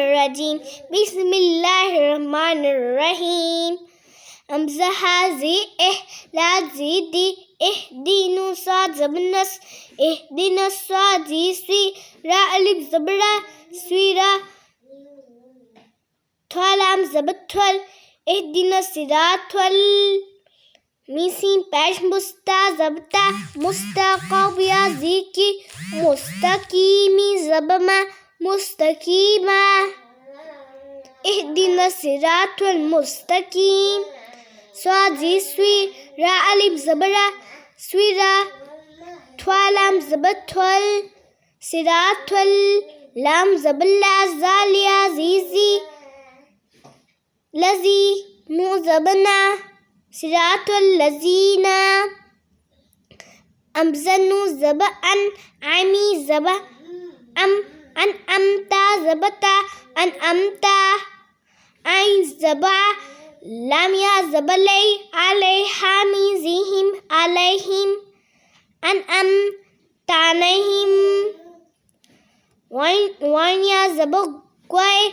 الرجیم بسم اللہ الرحمن الرحیم امزہ زی لا زی دی اہدینو صاد زبنس اہدین الصاد زی سوی را الف زبرا سوی را تھوالام زبتھول اہدین الصراط میسین پیش مستا زبتا مستقبیا زیکی مستقیمی زبما مستقیما اہدین الصراط المستقیم صاد زی سوی را الف زبرا سوی را تھوالام زبتھول صراط لام زبلا زالیا زیزی لذی نو زبنا صراط الذین امزنو زب ان عمی زب ام ان امتا زبتا ان امتا عین زبا لام یا زبلی علیہا میزیہم علیہم ان ام تانہم وین یا زب گوئے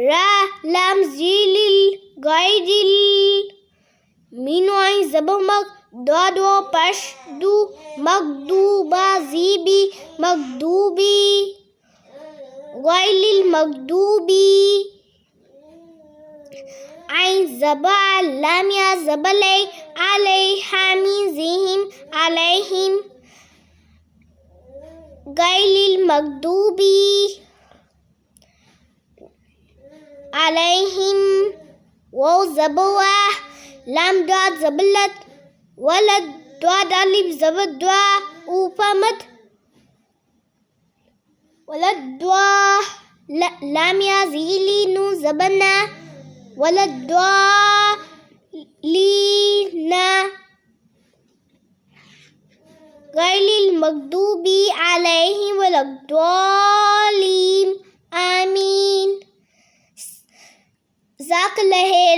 را لام زیل غیرل مینوائن زب مگ دو پش دو مغدوبہ زیبی مغدوبی غیل المغدوبی عین زبا لام یا زبلی علیہا میزیہم علیہم غیل المغدوبی علیہم وہ زبوا لام دعا زبلت ولد دعا الف زبد دعا اوپا مد ولد دعا لام یا زیلی نو زبنا ولد دعا لینا غیر المغضوبی علیہم ولا الضالین آمین ذاک لہے